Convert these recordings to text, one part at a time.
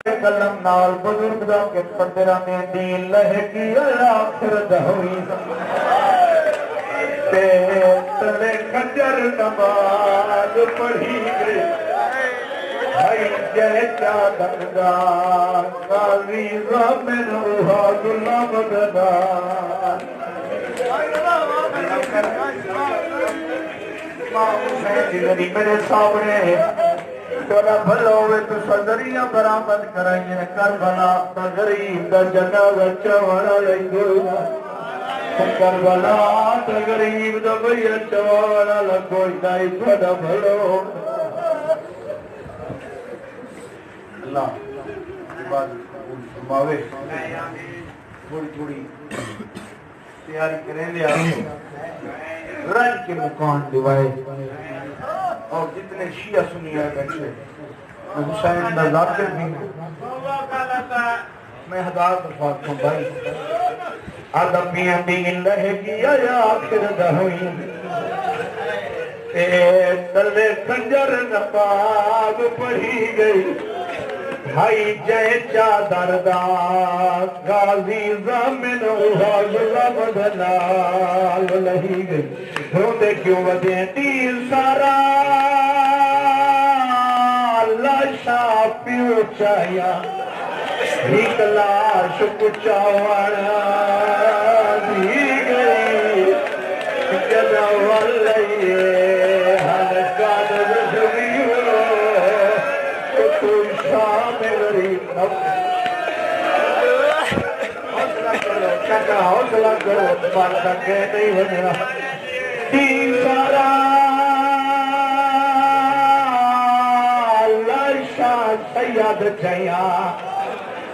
کلم نال بزرگ دا کہ پندرہ دین لہکی آخر دہوئی تے تلے خجر نماز پڑھی گئے بھائی جے چادر دا قاضی زامن اوہا گلہ بددار میرے سامنے تھوڑا بھلا ہوئے تو صدریہ برآمد کرائیے کربلا تا غریب دا جنازہ چوانا لگوئی کربلا تا غریب دا بھیا چوانا لگوئی دائی تھوڑا بھلا اللہ عبادت فرماوے تھوڑی تھوڑی تیاری کریں لیا رج کے مکان دیوائے اور جتنے شیعہ سنی آئے بیٹھے میں حسین دا ذاکر بھی میں ہدار دفعات ہوں بھائی آدھا پیاں دین لہے گیا یا آخر دہوئی اے تلے خنجر نپاگ پڑھی گئی بھائی جے چادر دا غازی زامن اوہا گلہ بدنال لہی گئی روندے کیوں ودیں تیر سارا لاشا پیو چاہیا ایک لاش کچاوانا دی گئی جدہ واللئیے حلقات رجوی ہو تو شام غریب حوصلہ کرو چکا حوصلہ کرو مارتا کہ نہیں بنیا تین سارا لاشا سید چاہیا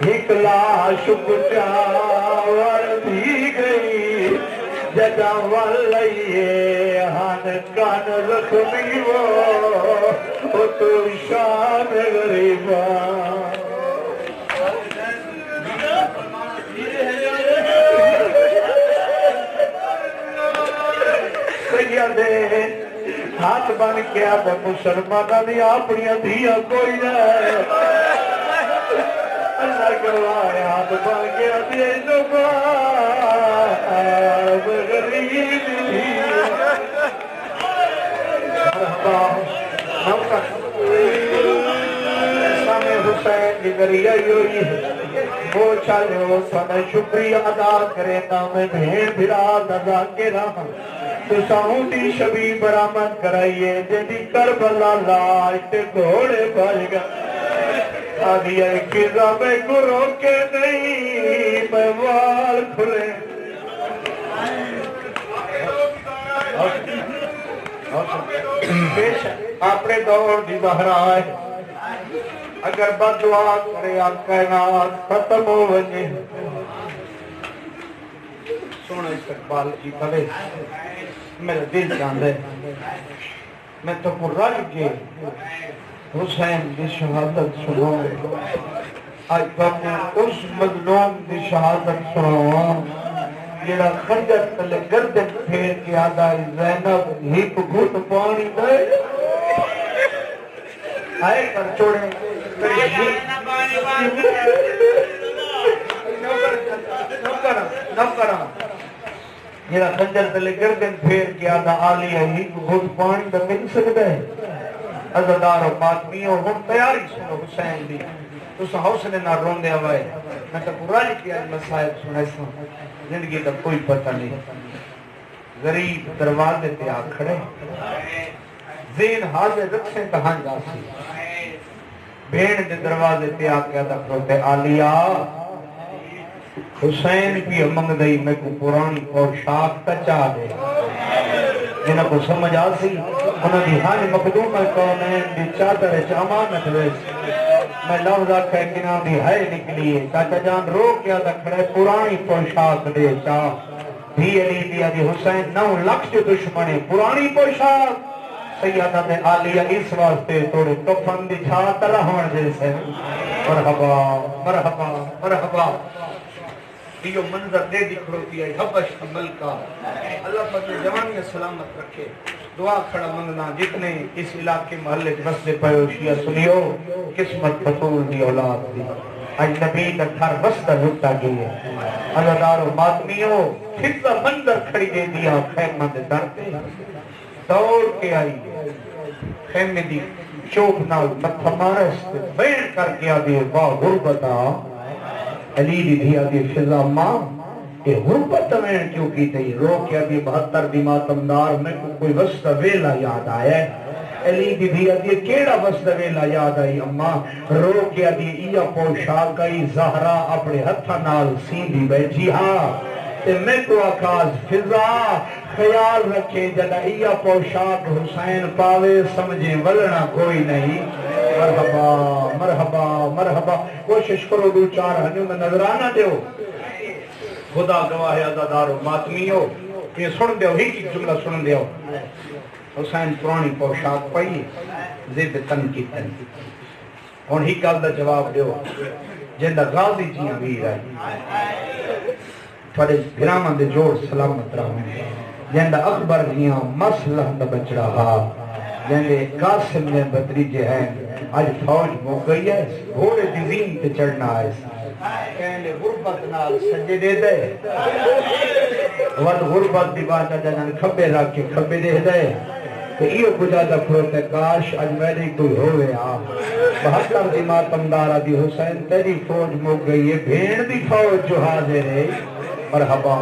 ایک لاش کچاور دی گئی جدہ واللئیے ہن کان زخمی وہ تو شام غریبا سیدے ہاتھ بن کے آدھے مسلمانہ نے اپنی دھیا کوئی نہ اللہ گواہ ہاتھ بن کے آدھے غریب سامنے حسین کی ذریعہ ہوئی ہے وہ چالو سن شکریہ ادا کرے نام بھین بھرا دزا کے راہ تو ساؤنڈی شبی برآمد کرائیے جدی کربلا لاشت گھوڑے بھائی گا آدھی ہے کزا میں کو روکے نہیں میں وال کھلے اپنے دور دی بہرا ہے اگر بدعا کرے کائنات ختم ہو وجے سونا استقبال کی کرے میرا دل چاند ہے میں تو کو رج کے حسین دی شہادت سناؤں آج تو اس مظلوم دی شہادت سناؤں جیڑا خنجر تلے گردن پھیر کے آدھائی زینب ہیپ گھٹ پانی دے آئے کر چھوڑے نوکرہ جیڑا خنجر تلے گردن پھیر کے آدھا آلی ہے ہیپ گھٹ پانی دے مل سکتا ہے عزدار و ماتمیوں ہم تیاری سنو حسین دی تو سا حوصلے نہ رون دے ہوئے میں تو قرآن کی آج مسائب سنے سن زندگی کا کوئی پتہ نہیں غریب دروازے پہ آ کھڑے ذہن حاضر رکھیں کہاں جا سی بھیڑ دے دروازے پہ آ کے آدھا کھڑتے آلیا حسین کی امنگ دئی میں کو پرانی پوشاک کچا دے جنہ کو سمجھ آسی انہوں نے ہر مقدوم کونین دی چادر امانت ویس میں لفظ آکھے کہ نام دی ہے نکلیے چاچا جان رو کیا دکھڑے پرانی پوشاک دے چاہ بھی علی دیا دی حسین 9 لاکھ جو دشمنے پرانی پوشاک سیدہ دے آلیہ اس واسطے توڑے کفن دی چھاتا رہون جیسے مرحبا مرحبا مرحبا یہ منظر دے دکھڑو دیا حبش ملکہ اللہ پر جوانی سلامت رکھے دعا کھڑا مننا جتنے اس علاقے محلے بستے پہو شیعہ سنیو قسمت بطول دی اولاد دی آج نبی دا گھر بستہ لٹا گئی ہے عزادار و ماتمیو فضا مندر کھڑی دے دیا خیمہ دے درتے دوڑ کے آئی خیمہ دی چوک نال متھا مارست بین کر کے آدھی واہ غربتا علی دی دیا دی فضا ماں کہ غربت میں کیوں کی تھی رو کیا بھی 72 دی ماتمدار میں کوئی وسط ویلا یاد آیا ہے علی دی دیا دی کیڑا وسط ویلا یاد آئی اماں رو کیا دی ایا پوشاک آئی زہرا اپنے ہتھا نال سیندھی بیٹھی ہاں تے میں کو آکاز فضا خیال رکھے جدا ایا پوشاک حسین پاوے سمجھے ولنا کوئی نہیں مرحبا مرحبا مرحبا کوشش کرو دو چار ہنیوں میں نظرانہ دیو خدا گواہ عزادار و ماتمیو یہ سن دیو ہی کی جملہ سن دیو حسین پرانی پوشاک پائی زیب تن کی تن اور ہی کال دا جواب دیو جندہ غازی جیاں بھی رہی تھوڑے گرامہ دے جوڑ سلامت رہا جندہ اکبر جیاں مسلح دا بچ رہا جندے قاسم نے بدریجے ہیں آج فوج مو گئی ہے گھوڑے جزین تے چڑھنا ہے کہنے غربت نال سجے دے دے ود غربت دی بات جنان کھبے رکھ کے کھبے دے دے تو ایو کجا دا پروتے کاش اج میری کوئی ہوئے آ 72 دی ماتمدارہ دی حسین تیری فوج مک گئی ہے بھین دی فوج جو حاضر ہے مرحبا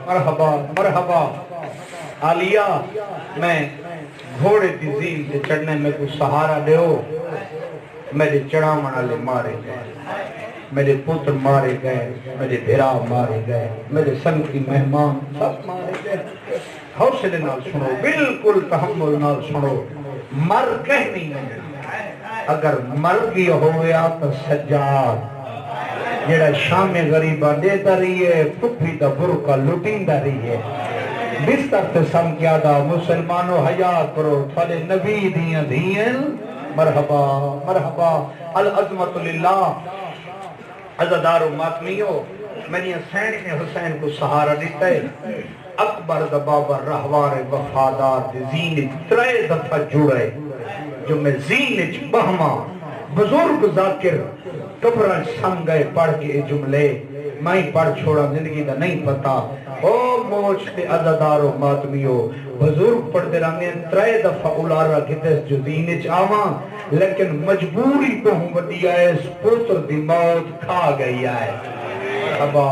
مرحبا مرحبا عالیہ میں گھوڑے دی زین سے چڑھنے میں کوئی سہارا دے ہو میرے چڑھامن علی مارے گئے میرے پتر مارے گئے میرے بھرا مارے گئے میرے سنگ کی مہمان سب مارے گئے حوصلے نال سنو بالکل تحمل نال سنو مر کہنی اگر مر بھی ہویا تو سجاد جڑا شام غریبہ دیتا رہی ہے پھپھی دا برکا لٹیندا رہی ہے بستر تے سم کیا دا مسلمانوں حیا کرو تھوڑے نبی دیاں دیاں مرحبا مرحبا العظمت للہ عزادار و ماتمیو میری سینک نے حسین کو سہارا دیتا ہے اکبر دا بابر رہوار وفادار دے زین ترے دفعہ جڑے جو میں زین بہما بزرگ ذاکر کبران سنگے پڑھ کے جملے میں پڑھ چھوڑا زندگی دا نہیں پتا او موچ تے عزادار و ماتمیو بزرگ پڑھ دے رہنے ترے دفعہ اولارا گھتس جو زینچ آواں لیکن مجبوری کو ہوں ودی آئے اس پوتر دی موت کھا گئی آئے مرحبا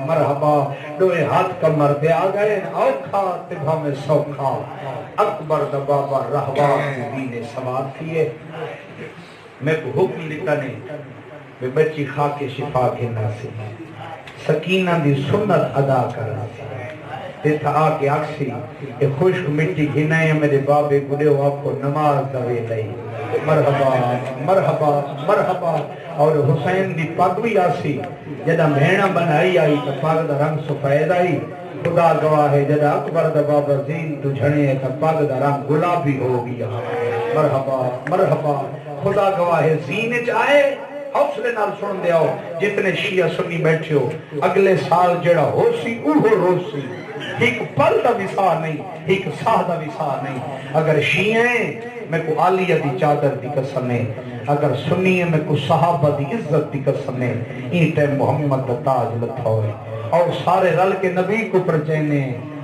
مرحبا دوئے ہاتھ کا مردے آگئے اوکھا تبھا میں سوکھا اکبر دا بابا رہوار دین سواد تھیے میں کو حکم لیتا نہیں بے بچی خاک شفا کے ناسی سکینہ دی سنت ادا کرنا تے تھا آکے آکسی کہ خوشک مٹی گھنائے میرے بابے گلے ہو آپ کو نماز دوے لئی مرحبا مرحبا مرحبا اور حسین دی پاک بھی آسی جدہ مہینہ بنائی آئی تو پاک دا رنگ سفید آئی خدا گواہ ہے جدہ اکبر دا بابا زین تو جھنے تو پاک دا رنگ گلابی ہو گیا مرحبا مرحبا خدا گواہ ہے زین چاہے حوصلے نال سن دے آؤ جتنے شیعہ سنی بیٹھے ہو اگلے سال جڑا ہو سی اوہ روسی ایک پل دا وسا نہیں ایک ساہ دا وسا نہیں اگر شیعیں میں کو عالیہ دی چادر دی قسم ہے اگر سنیے میں کو صحابہ دی عزت دی قسم ہے این ٹائم محمد دا تاج لتھا ہوئے اور سارے رل کے نبی کو پرچینے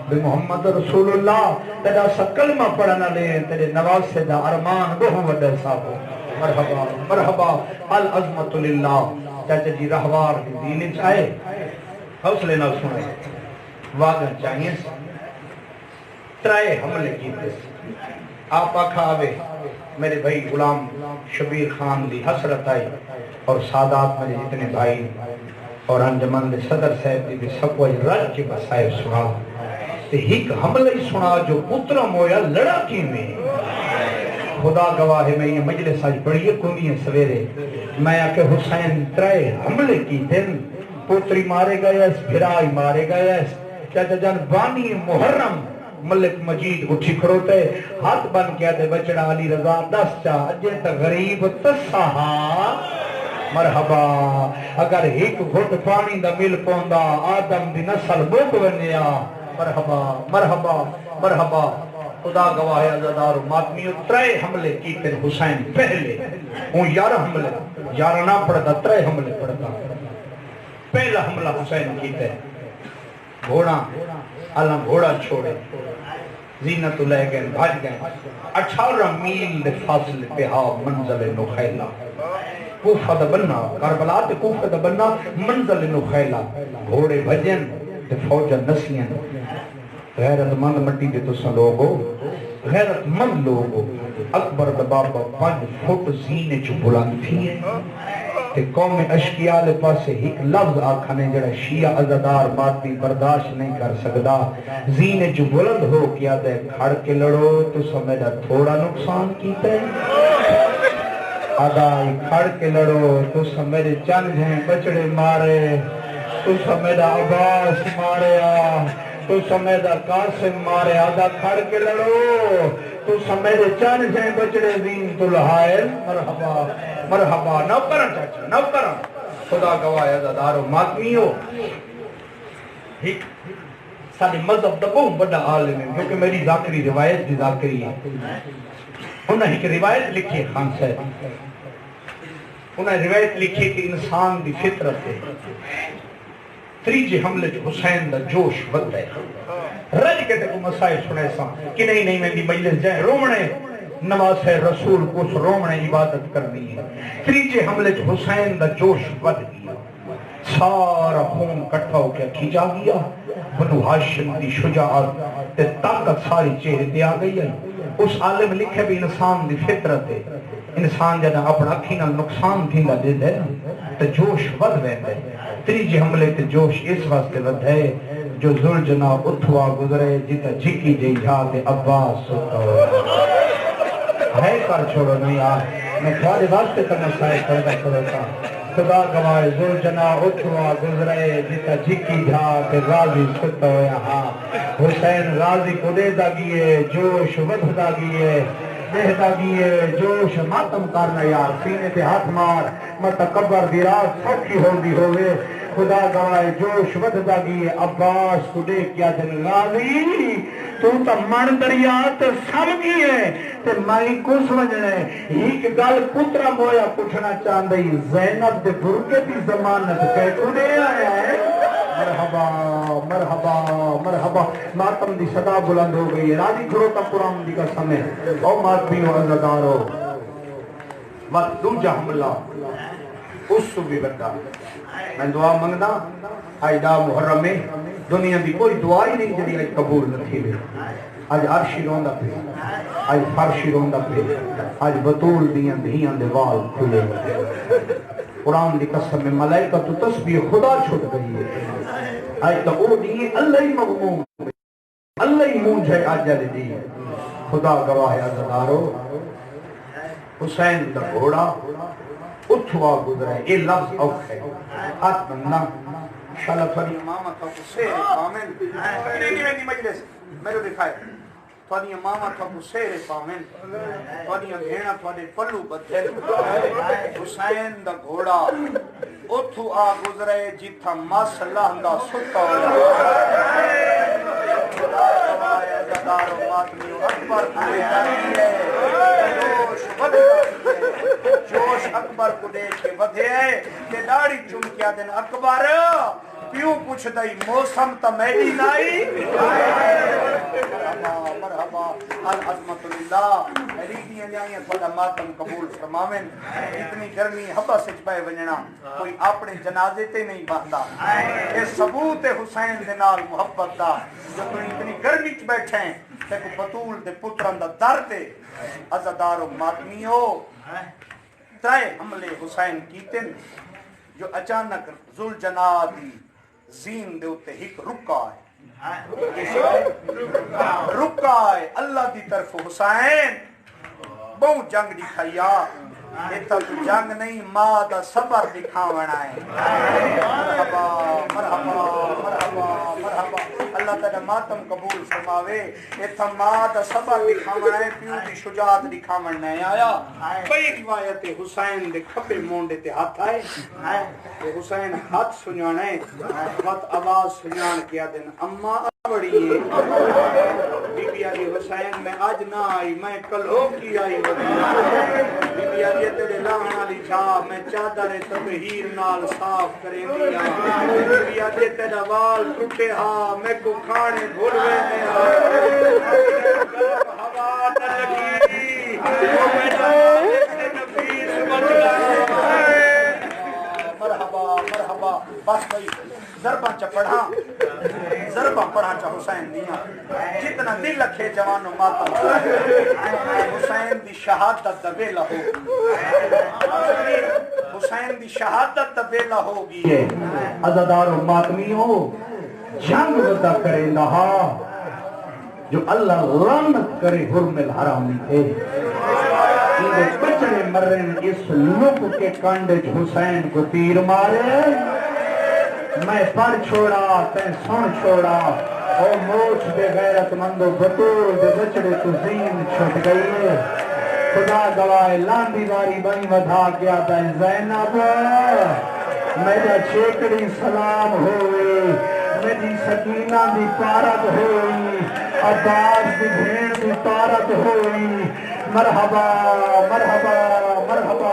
بے محمد رسول اللہ تیرا سا کلمہ پڑھنا لے تیرے نواز سے دا ارمان بہو وڈر صاحب مرحبا مرحبا العظمت للہ چاچا جی رہوار دی دین چاہے حوصلے نہ سنے واگن چاہیے ترائے حملے کی تیس آپ آکھا آوے میرے بھائی غلام شبیر خان دی حسرت آئی اور سادات میں جتنے بھائی اور انجمن دے صدر صاحب دی بھی سب وجہ رج کے بسائے سنا تے ایک حملے سنا جو پترہ مویا لڑا کی میں خدا گواہ ہے میں یہ مجلس آج بڑی کنی ہے سویرے میں آکے حسین ترائے حملے کی دن پوتری مارے گئے اس بھرائی مارے گئے اس چاہتا جان بانی محرم ملک مجید اٹھی کھڑوتے ہاتھ بن کیا دے بچڑا علی رضا دس چاہ اجے تا غریب تسہا مرحبا اگر ایک گھٹ پانی دا مل پوندا آدم دی نسل بوک ونیا مرحبا مرحبا مرحبا خدا گواہ ہے عزادار و ماتمیوں 3 حملے کیتے حسین پہلے ہوں 11 حملے 11 نہ پڑھتا 3 حملے پڑھتا پہلا حملہ حسین کیتے گھوڑا اللہ گھوڑا چھوڑے زینت لے گئے بھاج گئے 18 میل دے فاصلے پہ ہا منزل نخیلہ کوفہ دا بننا کربلا تے کوفہ دا بننا منزل نخیلہ گھوڑے بھجن تے فوجہ نسلین غیرت مند مٹی دے تسا لوگو غیرت مند لوگو اکبر دا بابا 5 فٹ زینے چو بلند تھی تے قوم اشکیاء لے پاسے ایک لفظ آکھانے جڑا شیعہ عزادار مادی برداشت نہیں کر سکدا زینے جو بلند ہو کیا دے کھڑ کے لڑو تو سمیدہ تھوڑا نقصان کیتے آدھائی کھڑ کے لڑو تو سمیدہ چند ہیں بچڑے مارے تو سمیدہ عباس مارے تو سمیدہ قاسم مارے آدھا کھڑ کے لڑو تو سمیدہ چند ہیں بچڑے زین تلہائل مرحبا مرحبا نو کرن چاچا نو کرن خدا گواہ عزادارو ماتمیو ایک سارے مذہب دا بہت بڑا عالم ہے کیونکہ میری ذاکری روایت دی ذاکری ہے انہوں نے ایک روایت لکھی خان صاحب انہوں نے روایت لکھی کہ انسان دی فطرت ہے 3 حملے جو حسین دا جوش بد ہے رج کے تکو مسائل سنے سا کہ نہیں میں دی مجلس جائے رومنے نواز رسول کو اس رومنے عبادت کرنی ہے 3 حملے جو حسین دا جوش بد گیا سارا خون کٹھا ہو کے کھیچا گیا بنو ہاشم دی شجاعت تے طاقت ساری چہرے دے آ گئی ہے اس عالم لکھے بھی انسان دی فطرت ہے انسان جنہ اپنا اکھینا نقصان تھینگا دے دے تے جوش ود ویندے 3 حملے تے جوش اس واسطے ود ہے جو زلجنا اتھوا گزرے جیتا جھکی جی جھا دے عباس ستا ہے کر چھوڑو نہیں آج میں تھوڑے واسطے کا مسائل کرتا کرتا خدا گواہ زلجنا اتھوا گزرے جیتا جھکی جھا دے غازی ستا ہو یہاں حسین غازی کو دے دا گئے جوش ود دا گئے دہدا گئے جوش ماتم کرنا یار سینے تے ہاتھ مار متکبر دی رات سوکھی ہوندی ہوئے خدا گواہ جوش وددا گئے عباس کو دیکھ کیا دن غازی تو تا من دریات سم گئے تے مائی کس وجنے ایک گل پترہ مویا پوچھنا چاندئی زینب دے برکے دی زمانت کہے کنے آیا ہے مرحبا مرحبا مرحبا ماتم دی صدا بلند ہو گئی ہے راضی کھڑو تا قرآن دی کا سمیں او ماتمیو عزدارو وقت دوجہ حملہ اس سو بھی بڑا میں دعا منگنا آئیدہ محرم میں دنیا دی کوئی دعا ہی نہیں جڑی آج قبول نہ تھی آج عرشی روندہ پہ آج فرشی روندہ پہ آج بطول دیاں دھیاں دے وال کھلے قرآن دی قسم میں ملائکہ تو تسبیح خدا چھوٹ گئی ہے آج تو او دیئے اللہ ہی مغموم اللہ ہی مونجھے آجہ دی خدا گواہ عزدارو حسین دا گھوڑا اتھوا گزرے یہ لفظ اوکھ ہے ہاتھ بننا شاءاللہ تھوڑی امامہ تھا کو سیر پامن نہیں میں دی مجلس میرے دکھائے تھوڑی امامہ تھا کو سیر پامن تھوڑی گھینا تھوڑے پلو بدھل حسین دا گھوڑا اتھوا گزرے جیتھا مسئلہ دا ستا خدا گواہ عزدار و ماتمیو اکبر جوش اکبر کو دیکھ کے بدھے تے داڑی چون کیا دن اکبر پیوں پوچھ دائی موسم تا میڈی نائی مرحبا مرحبا العظمت للہ ریڈیاں جائیں تھوڑا ماتم قبول فرماویں اتنی گرمی حبہ سچ پائے ونجنا کوئی اپنے جنازے تے نہیں باندھا یہ ثبوت حسین دے نال محبت دا جو کوئی اتنی گرمی چ بیٹھے ہیں تے کو بطول دے پتران دا درد ہے عزدار و ماتمیو 3 حملے حسین کیتے جو اچانک ذوالجنا دی زین دے ہوتے ایک رکا ہے رکا ہے اللہ دی طرف حسین بہت جنگ دکھایا ایتا تو جنگ نہیں ماں دا صبر دکھاونا ہے مرحبا مرحبا مرحبا مرحبا اللہ تعالی ماتم قبول فرماوے ایتا ماں دا صبر دکھاونا ہے پیو دی شجاعت دکھاونا ہے آیا بئی روایت حسین دے کھپے مونڈے تے ہاتھ آئے حسین ہاتھ سنیانے وقت آواز سنیان کیا دن اما بڑی ہے بی بی علی حسین میں آج نہ آئی میں کل ہو کی آئی بی بی علی تیرے لاغن علی چھا میں چادر تطہیر نال صاف کریں دیا بی بی علی تیرا وال ٹوٹے ہاں میں کو کھانے بھولوے میں گرم ہوا نہ لگی وہ میرا سے نفیس بچ گئے مرحبا مرحبا بس بھائی ضرباں چا پڑھا چا حسین دیاں جتنا دل رکھے جوانوں ماتم حسین دی شہادت دا ویلا ہوگی حسین دی شہادت دا ویلا ہوگی عزادار و ماتمیوں جنگ ودا کرے نہا جو اللہ لعنت کرے حرم الحرامی تھے بچڑے مرن اس لک کے کانڈج حسین کو تیر مارے میں پڑھ چھوڑا تین سن چھوڑا او موچ دے غیرت مندو بطور دے بچڑے تو زین چھٹ گئی خدا گواہ لاندی واری بنی ودھا کیا تا زینب میرا چیکڑی سلام ہوئے میری سکینہ دی پارت ہوئی عباس دی بھین دی پارت ہوئی مرحبا مرحبا مرحبا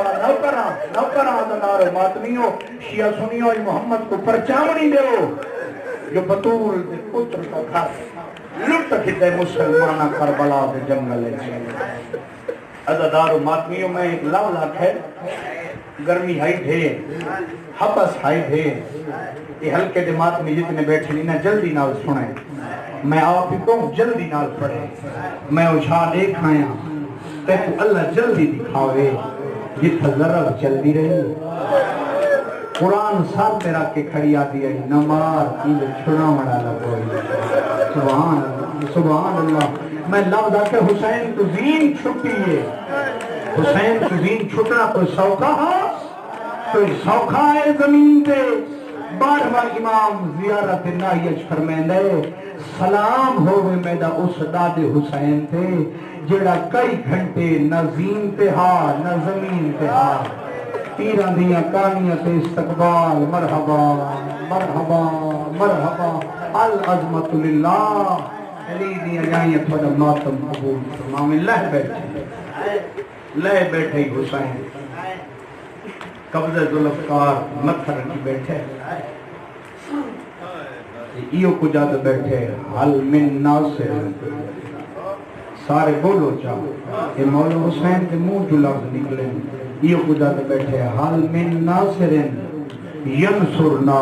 نوکرہ عزادار و ماتمیوں شیعہ سنیوں محمد کو پرچامنی دیو جو بطول دے پتر کا گھر لٹ کھتے مسلمانہ کربلا دے جنگل ہے عزادار و ماتمیوں میں ایک لاکھ ہے گرمی ہائی دھے حبس ہائی دھے یہ ہلکے دمات میں جتنے بیٹھے لینا جلدی نال سنیں میں آپ ہی کہوں جلدی نال پڑھے میں اچھا دیکھ آیا تے تو اللہ جلدی دکھاوے جتھا ذرا چل دی رہی قرآن ساتھ پہ رکھ کے کھڑی آتی ہے نمار کی چھڑا مڑا لگوئی سبحان اللہ میں لفظ آکے حسین تو زین چھٹی ہے حسین تو زین چھٹنا کوئی سوکھا ہے زمین پہ بارہواں امام زیارت ناہیج فرمیندے سلام ہوئے میدہ اس داد حسین تھے جڑا کئی گھنٹے نہ زین پہ ہا نہ زمین پہ ہا تیرہ دیا کانیت استقبال مرحبا مرحبا مرحبا العظمت للہ علی دیا جائیں تھوڑا ماتم قبول فرمام لہ بیٹھے حسین قبضہ ذوالفقار متھر کی بیٹھے ایو کو جاتے بیٹھے حل من ناصر سارے بولو چاہو کہ مولا حسین کے منہ جو لفظ نکلے ایو کو جاتے بیٹھے حل من ناصر ینصرنا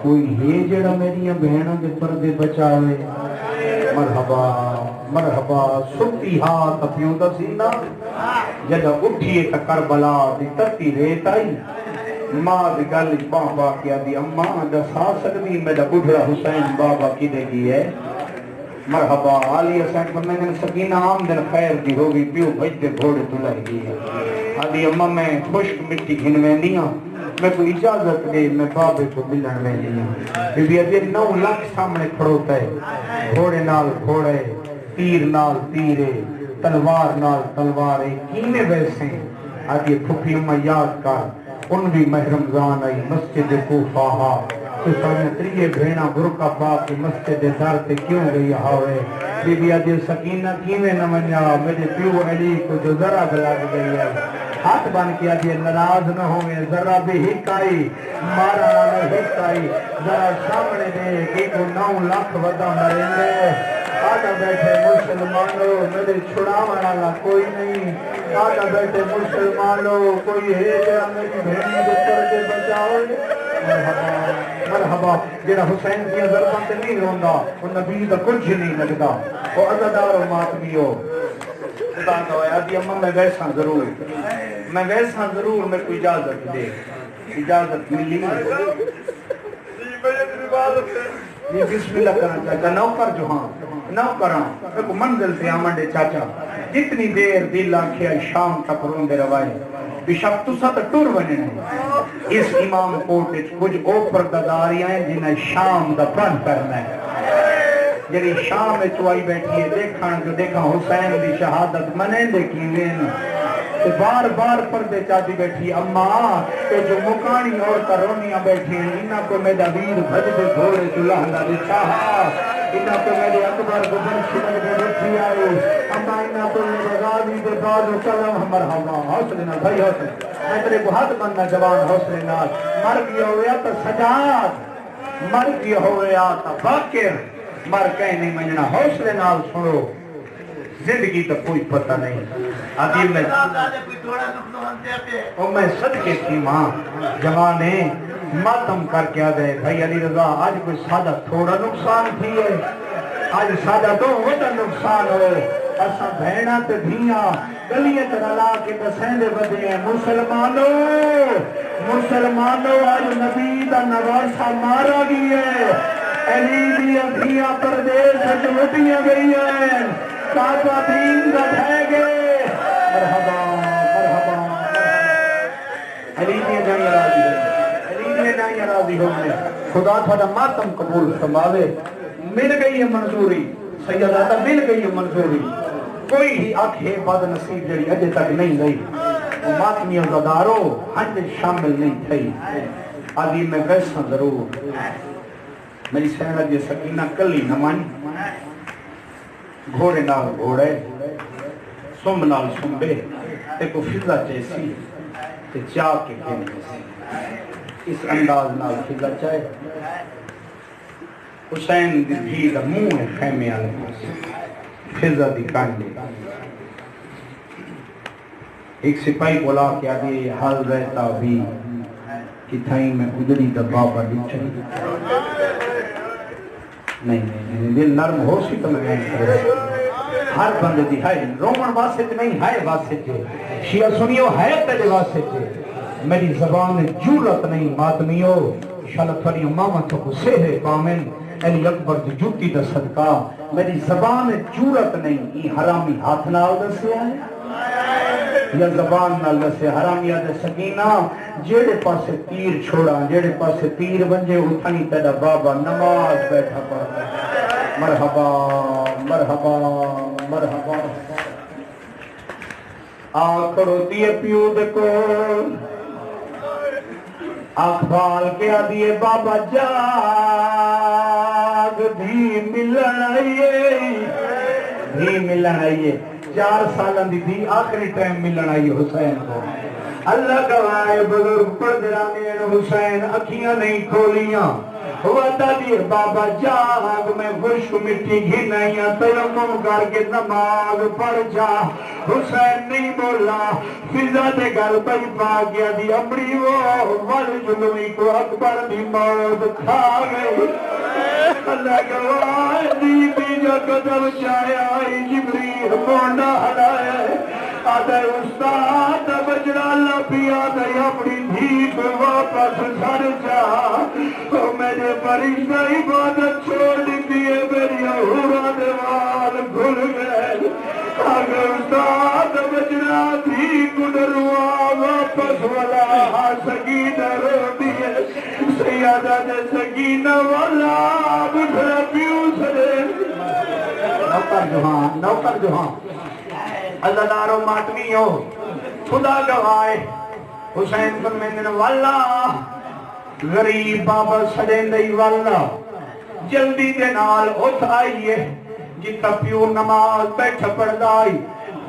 کوئی ہے جڑا میری بہنوں کے پردے بچاوے مرحبا مرحبا ستی ہاتھ اپیوں دا سینہ جدہ اٹھئے تا کربلا دی ترتی ریت آئی ماں دی گل بابا کیا دی اماں دسا سکتی میرا بڑھڑا حسین بابا کی دے گی ہے مرحبا علی حسین کو میں نے سکینہ آمدن خیر دی ہوگی پیو بھج دے گھوڑے تلائے گی ہے آدھی اماں میں خشک مٹی گھنویں دیا میں کو اجازت دے میں بابے کو ملن میں دیا بی بی ادھے 9 لاکھ سامنے کھڑوتا ہے گھوڑے نال گھوڑے تیر نال تیرے تلوار نال تلوارے کینے ویسے آدھی پھپی اماں یاد کر ان بھی مہ رمضان آئی مسجد کوفہ تو سامنے تریے بھینا برکا باپ مسجد دار تے کیوں گئی ہوئے بی بی ادھے سکینہ کیویں نہ منیا میرے پیو علی کو جو ذرا گلاگ گئی ہے ہاتھ بان کیا دیئے نراز نہ ہوئے ذرا بھی ہک آئی مارا والا ہک آئی ذرا سامنے دے کہ کو 9 لاکھ ودا مرندے آدھا بیٹھے مسلمانوں میرے چھڑا والا کوئی نہیں آدھا بیٹھے مسلمانوں کوئی ہے جا میری بھینی دے پردے بچاؤ مرحبا مرحبا جیڑا حسین کی ضربت نہیں روندا وہ نبی دا کچھ نہیں لگدا وہ عزادار و ماتمیو خدا گوایا دی اماں میں ویسا ضرور میں کوئی اجازت دے اجازت ملی یہ بسم اللہ کرنا چاہتا نوکر جو ہاں نوکراں ایک منزل سے آمنڈے چاچا جتنی دیر دل آنکھیں شام تک روندے روائے بشک تو ساتھ ٹور بنے نہیں اس امام کوٹے کچھ اوپر داداریاں ہیں جنہیں شام دا پرن کرنا ہے جنہیں شام میں چوائی بیٹھی ہے دیکھاں جو دیکھاں حسین دی شہادت منے دیکھی وین تو بار بار پردے چاہتی بیٹھی اماں کہ جو مکانی اور کرونیاں بیٹھی ہیں انہاں کو میرا ویر بھج دے گھوڑے چلاہنہ دے چاہا انہاں تو میرے اکبر کو بنشنگ دے رکھی آئے اما انہاں تو میرے غازی دے بعد کلم مرحبا حوصلے نال بھائی حوصلے میں تیرے کو ہاتھ بننا جوان حوصلے نال مر گیا ہویا تو سجاد مر گیا ہویا تو باقر مر کہیں نہیں منجنا حوصلے نال سنو زندگی تو کوئی پتہ نہیں عظیم میں صدقے کی ماں جوانے ماتم کر کے آ گئے بھائی علی رضا آج کوئی سادہ تھوڑا نقصان تھی ہے آج سادہ تو وڈا نقصان ہوئے اساں بہنا تے دھیاں گلیت رلا کے دسین دے بدے ہیں مسلمانوں آج نبی دا نواسا مارا گئی ہے علی دی دھیاں پردیس لٹیاں گئی ہیں کعبہ دین کا ڈھے گئے مرحبا مرحبا علی دی نہیں راضی ہے علی دی نہیں راضی ہو گئے خدا تھوڑا ماتم قبول فرماوے مل گئی ہے منظوری سیدہ مل گئی ہے منظوری کوئی ہی آنکھیں بد نصیب جڑی اجے تک نہیں گئی ماتمی عزدارو ہنج شامل نہیں تھی آدھی میں ویسا ضرور میری سہنہ جی سکینہ کلی نمانی گھوڑے نال گھوڑے سمب نال سمبے تے کو فضا جیسی تے چاہ کے گھن جیسی اس انداز نال فضا چاہے حسین دی بھی دا منہ ہے خیمے آلے فضا دی کانڈے ایک سپاہی بولا کیا دی حال رہتا بھی کہ تھائی میں گجری دا بابا ڈچھے نہیں دل نرم ہو سی تو میں کرے ہر بندے دی ہے رومن واسط نہیں ہے واسط شیعہ سنیو ہے تیرے واسط میری زبان جورت نہیں ماتمیو شالت فری ماما تو کو سہے کامن علی اکبر دی جوتی دا صدقہ میری زبان جورت نہیں یہ حرامی ہاتھ نال دسے آئے یا زبان نال دسے حرامی آدھے سکینہ جیڑے پاسے تیر چھوڑا جیڑے پاسے تیر بنجے اٹھانی تیرا بابا نماز بیٹھا پڑھا مرحبا مرحبا مرحبا آکھڑو دیئے پیو دے کو آنکھ بال کے آدھیے بابا جاگ بھی ملن آئیے 4 سالن دی تھی آخری ٹائم ملن آئی حسین کو اللہ گواہ بزرگ پردرانے حسین اکھیاں نہیں کھولیاں وعدہ دیئے بابا جاگ میں خوش مٹی گھنائیاں تیمم کر کے نماز پڑھ جا حسین نہیں بولا فضا دے گل بھائی پا گیا دی امری وہ ول جلوی کو اکبر دی موت کھا گئی اللہ گواہ دی جو قدم چاہیا آئی جبریل مونا ہلایا آدھے استاد بجرا اللہ پیا دے اپنی دھیپ واپس سر جا میرے فرشتہ عبادت چھوڑ دیئے میری اہورا دیوال گھل گئے آگے استاد بجرا دھیپ ڈروا واپس والا سکینہ رو دیئے سیادہ دے سکینہ والا بجھرا پیو سرے نوکر جہاں اللہ دارو ماتمی ہو خدا گوائے حسین بن مندن واللہ غریب بابا سڑین دئی واللہ جلدی دے نال اٹھ آئیے جتا پیو نماز بیٹھا پڑھائی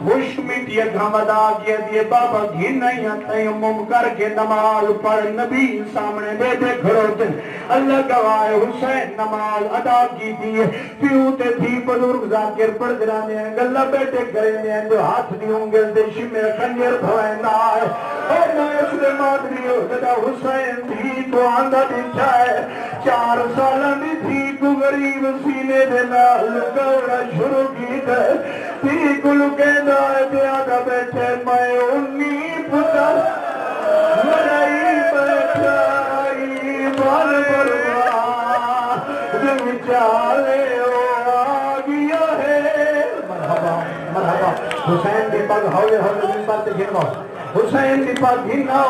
خوش مٹی گھمدا کیا دیے بابا گھنائیاں تیمم کر کے نماز پڑھ نبی سامنے دے دے کھڑو دن اللہ گواہ حسین نماز ادا کی دیئے پیو تے تھی بزرگ ذاکر پڑھ درانے ہیں گلہ بیٹے کرنے ہیں جو ہاتھ دی انگل دے شمع خنجر بھوائندہ ہے اور میں اس لئے مادری ہو جدا حسین تھی تو آندہ دیچھا ہے 4 سالہ دی تھی کو غریب سینے دے نال گوڑا شروع کی دے تھی کو لکے دائے دیادہ بیٹھے میں انی پتر لڑائی بیٹھائی بال بروا دن چالے آگیا ہے مرحبا حسین دی پاک ہوئے حضرت بات گھنو حسین دی پاک گھنو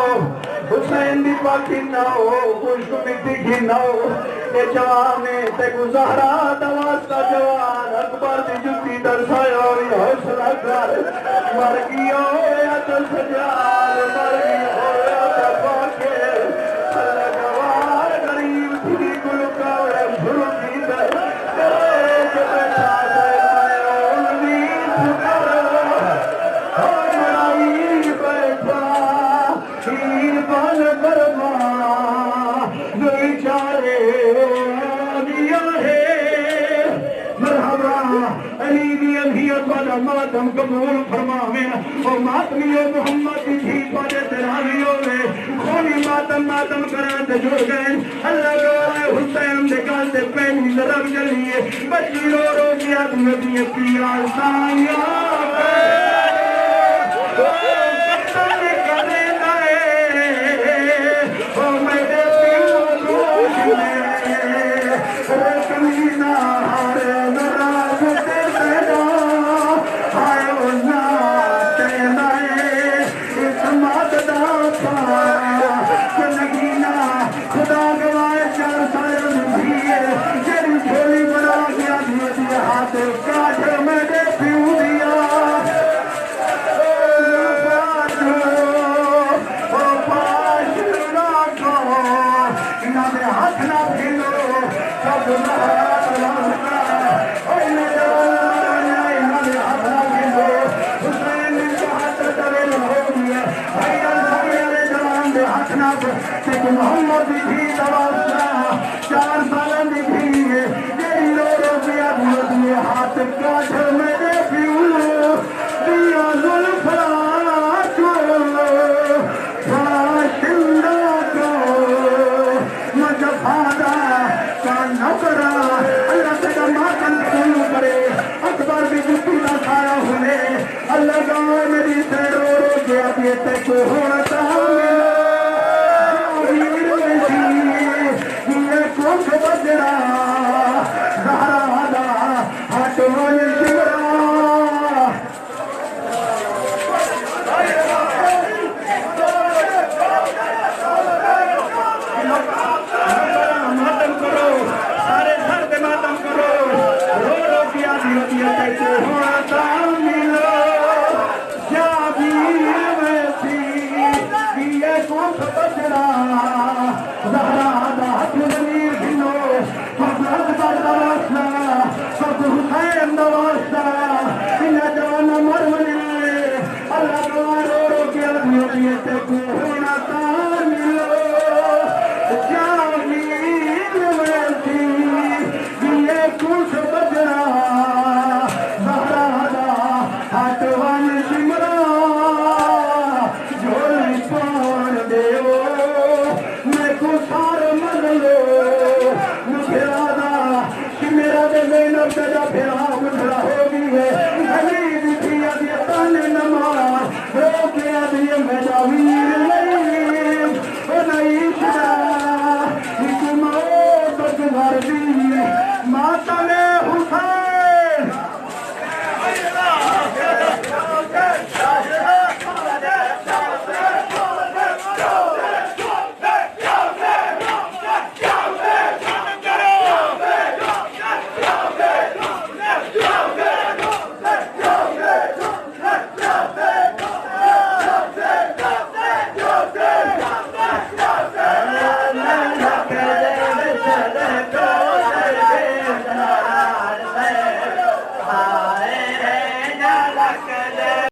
حسین دی پاک گھنو خوش مٹی گھنو اے جوانے تے گزارا دواستا جوان اکبر دی جتی درسائے اور حوصلہ کر مر گیا ہویا تو سجال مر گیا ہویا تو پاکے اللہ گوار غریب تھی گلکاوڑے شروع کی در ماتم قبول فرماوے او ماتمیو محمد کی تھی پاجے تراوی ہوئے خونی ماتم کران تے جڑ گئے اللہ گوائے حسین دے کال تے پہنی ضرب جلیے بچی رو رو کیا دیتی پیا سائیاں محمد بھی دوازدہ 4 سال بھی میری رو رو پیا دھوتی ہاتھ کاٹ میرے پیو دیا زلفا کو باشندہ کو مجفادہ کا نوکرا اللہ تیرا ماتم قبول کرے اکبر بھی جتی نہ کھایا ہوئے اللہ گاؤں میری سے رو رو گیا دیتے کو ہوتا میں